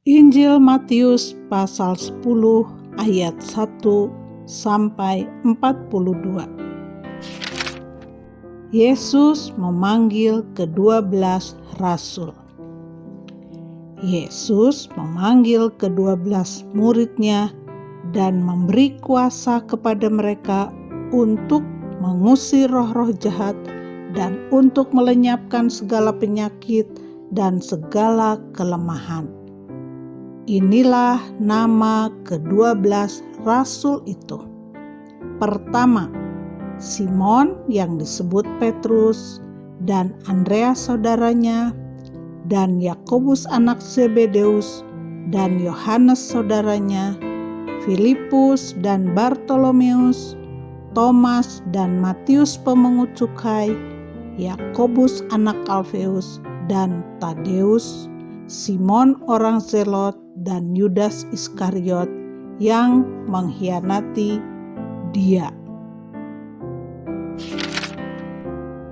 Injil Matius pasal 10 ayat 1 sampai 42. Yesus memanggil ke-12 rasul. Yesus memanggil ke-12 muridnya dan memberi kuasa kepada mereka untuk mengusir roh-roh jahat dan untuk melenyapkan segala penyakit dan segala kelemahan. Inilah nama ke-12 rasul itu. Pertama, Simon yang disebut Petrus, dan Andreas saudaranya, dan Yakobus anak Zebedeus, dan Yohanes saudaranya, Filipus dan Bartolomeus, Thomas dan Matius pemungut cukai, Yakobus anak Alfeus dan Tadeus, Simon orang Zelot, dan Yudas Iskariot yang mengkhianati Dia.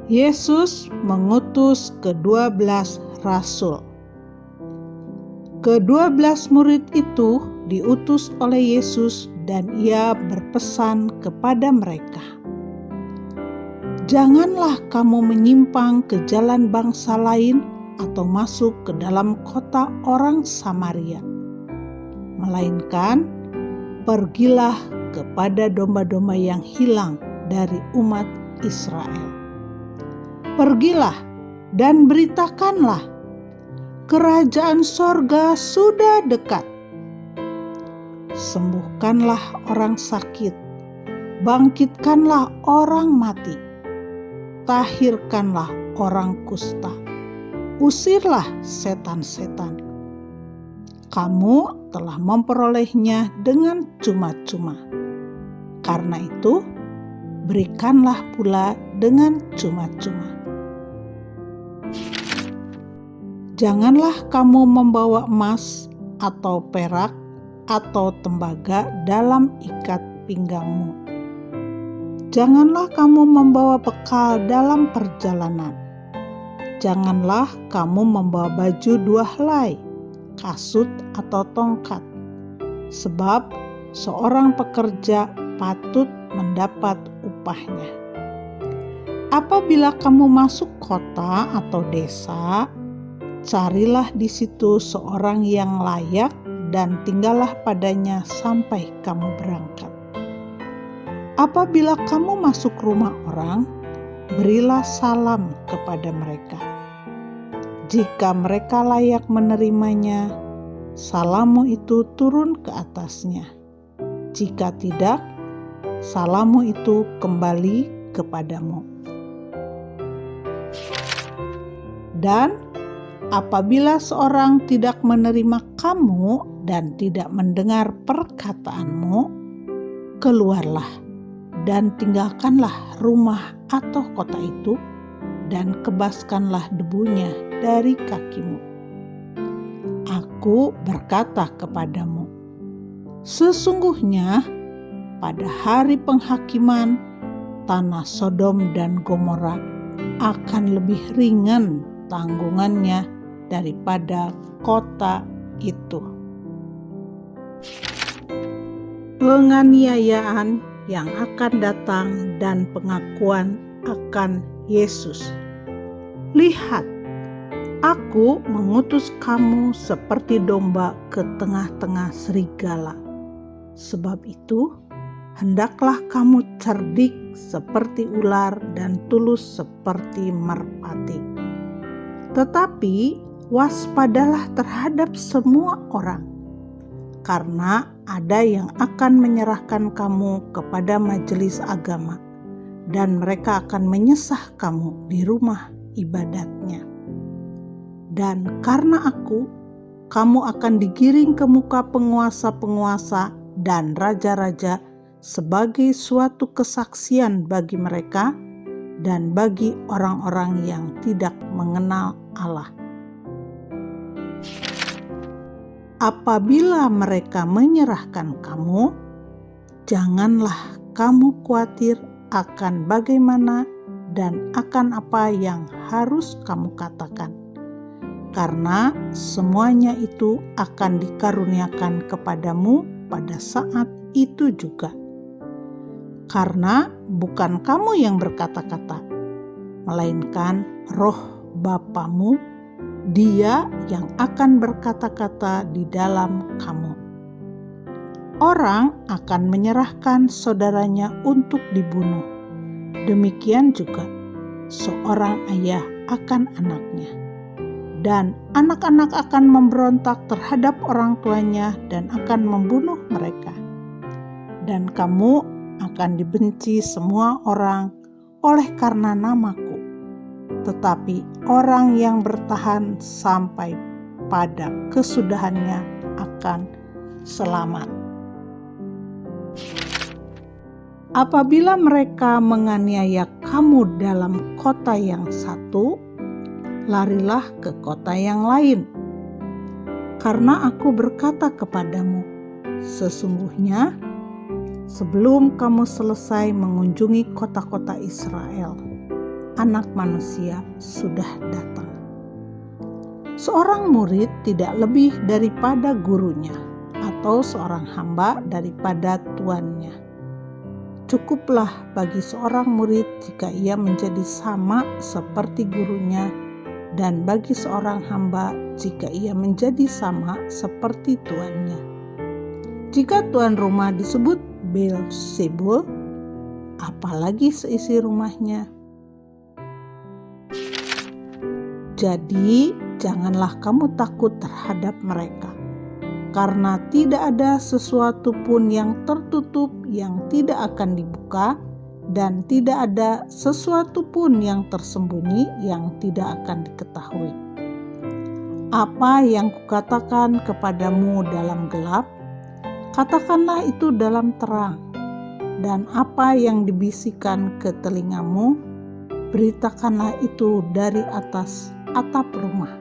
Yesus mengutus ke-12 rasul. Ke-12 murid itu diutus oleh Yesus dan Ia berpesan kepada mereka, "Janganlah kamu menyimpang ke jalan bangsa lain atau masuk ke dalam kota orang Samaria, melainkan pergilah kepada domba-domba yang hilang dari umat Israel. Pergilah dan beritakanlah, kerajaan sorga sudah dekat. Sembuhkanlah orang sakit, bangkitkanlah orang mati, tahirkanlah orang kusta, usirlah setan-setan. Kamu telah memperolehnya dengan cuma-cuma. Karena itu, berikanlah pula dengan cuma-cuma. Janganlah kamu membawa emas atau perak atau tembaga dalam ikat pinggangmu. Janganlah kamu membawa bekal dalam perjalanan. Janganlah kamu membawa baju 2 helai, kasut atau tongkat, sebab seorang pekerja patut mendapat upahnya. Apabila kamu masuk kota atau desa, carilah di situ seorang yang layak dan tinggallah padanya sampai kamu berangkat. Apabila kamu masuk rumah orang, berilah salam kepada mereka. Jika mereka layak menerimanya, salammu itu turun ke atasnya. Jika tidak, salammu itu kembali kepadamu. Dan apabila seorang tidak menerima kamu dan tidak mendengar perkataanmu, keluarlah dan tinggalkanlah rumah atau kota itu dan kebaskanlah debunya dari kakimu. Aku berkata kepadamu, sesungguhnya pada hari penghakiman, tanah Sodom dan Gomora akan lebih ringan tanggungannya daripada kota itu. Penganiayaan yang akan datang dan pengakuan akan Yesus. Lihat, aku mengutus kamu seperti domba ke tengah-tengah serigala. Sebab itu, hendaklah kamu cerdik seperti ular dan tulus seperti merpati. Tetapi waspadalah terhadap semua orang, karena ada yang akan menyerahkan kamu kepada majelis agama, dan mereka akan menyesah kamu di rumah ibadatnya. Dan karena aku, kamu akan digiring ke muka penguasa-penguasa dan raja-raja sebagai suatu kesaksian bagi mereka dan bagi orang-orang yang tidak mengenal Allah. Apabila mereka menyerahkan kamu, janganlah kamu khawatir akan bagaimana dan akan apa yang harus kamu katakan. karena semuanya itu akan dikaruniakan kepadamu pada saat itu juga. Karena bukan kamu yang berkata-kata, melainkan Roh Bapamu, Dia yang akan berkata-kata di dalam kamu. Orang akan menyerahkan saudaranya untuk dibunuh. Demikian juga seorang ayah akan anaknya. Dan anak-anak akan memberontak terhadap orang tuanya dan akan membunuh mereka. Dan kamu akan dibenci semua orang oleh karena namaku. Tetapi orang yang bertahan sampai pada kesudahannya akan selamat. Apabila mereka menganiaya kamu dalam kota yang satu, larilah ke kota yang lain. Karena aku berkata kepadamu, sesungguhnya sebelum kamu selesai mengunjungi kota-kota Israel, Anak Manusia sudah datang. Seorang murid tidak lebih daripada gurunya, atau seorang hamba daripada tuannya. Cukuplah bagi seorang murid jika ia menjadi sama seperti gurunya, dan bagi seorang hamba jika ia menjadi sama seperti tuannya. Jika tuan rumah disebut Beelzebul, apalagi seisi rumahnya. Jadi janganlah kamu takut terhadap mereka, karena tidak ada sesuatu pun yang tertutup yang tidak akan dibuka, dan tidak ada sesuatu pun yang tersembunyi yang tidak akan diketahui. Apa yang kukatakan kepadamu dalam gelap, katakanlah itu dalam terang, dan apa yang dibisikkan ke telingamu, beritakanlah itu dari atas atap rumah.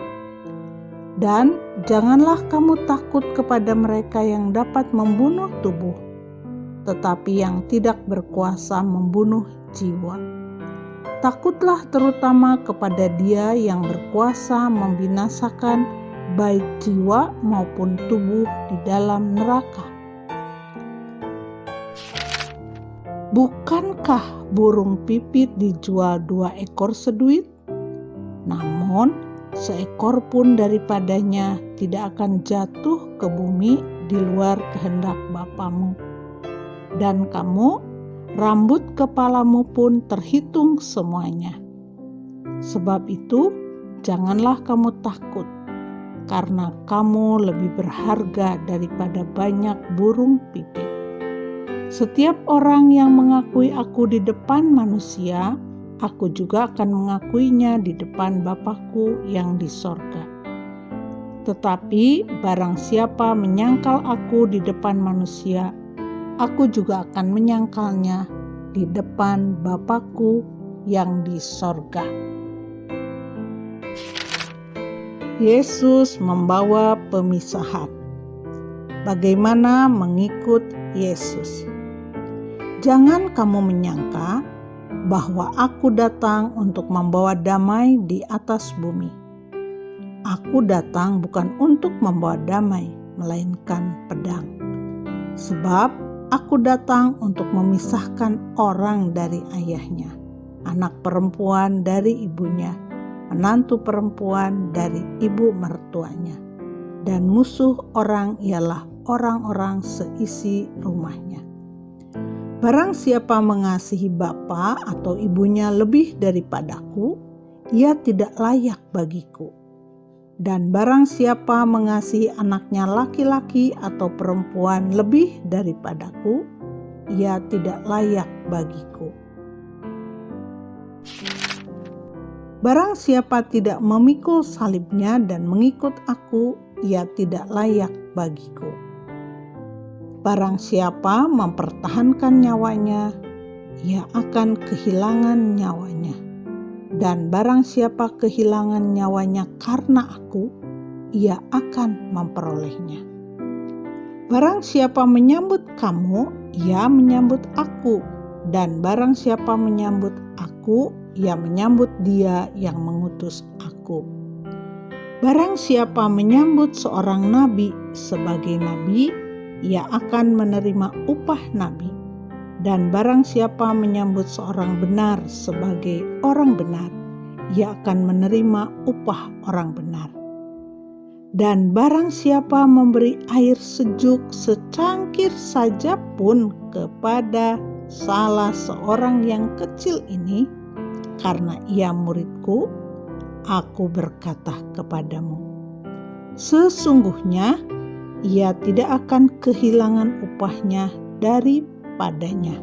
Dan janganlah kamu takut kepada mereka yang dapat membunuh tubuh, tetapi yang tidak berkuasa membunuh jiwa. Takutlah terutama kepada Dia yang berkuasa membinasakan baik jiwa maupun tubuh di dalam neraka. Bukankah burung pipit dijual 2 ekor seduit? Namun seekor pun daripadanya tidak akan jatuh ke bumi di luar kehendak Bapamu. Dan kamu, rambut kepalamu pun terhitung semuanya. Sebab itu, janganlah kamu takut, karena kamu lebih berharga daripada banyak burung pipit. Setiap orang yang mengakui aku di depan manusia, aku juga akan mengakuinya di depan Bapa-Ku yang di sorga. Tetapi barang siapa menyangkal aku di depan manusia, aku juga akan menyangkalnya di depan Bapa-Ku yang di sorga. Yesus membawa pemisahan. Bagaimana mengikut Yesus? Jangan kamu menyangka bahwa aku datang untuk membawa damai di atas bumi. Aku datang bukan untuk membawa damai, melainkan pedang. Sebab aku datang untuk memisahkan orang dari ayahnya, anak perempuan dari ibunya, menantu perempuan dari ibu mertuanya, dan musuh orang ialah orang-orang seisi rumahnya. Barang siapa mengasihi bapa atau ibunya lebih daripadaku, ia tidak layak bagiku. Dan barang siapa mengasihi anaknya laki-laki atau perempuan lebih daripadaku, ia tidak layak bagiku. Barang siapa tidak memikul salibnya dan mengikut aku, ia tidak layak bagiku. Barang siapa mempertahankan nyawanya, ia akan kehilangan nyawanya. Dan barang siapa kehilangan nyawanya karena aku, ia akan memperolehnya. Barang siapa menyambut kamu, ia menyambut aku. Dan barang siapa menyambut aku, ia menyambut Dia yang mengutus aku. Barang siapa menyambut seorang nabi sebagai nabi, ia akan menerima upah nabi. Dan barang siapa menyambut seorang benar sebagai orang benar, ia akan menerima upah orang benar. Dan barang siapa memberi air sejuk secangkir saja pun kepada salah seorang yang kecil ini, karena ia muridku, aku berkata kepadamu, sesungguhnya ia tidak akan kehilangan upahnya daripadanya.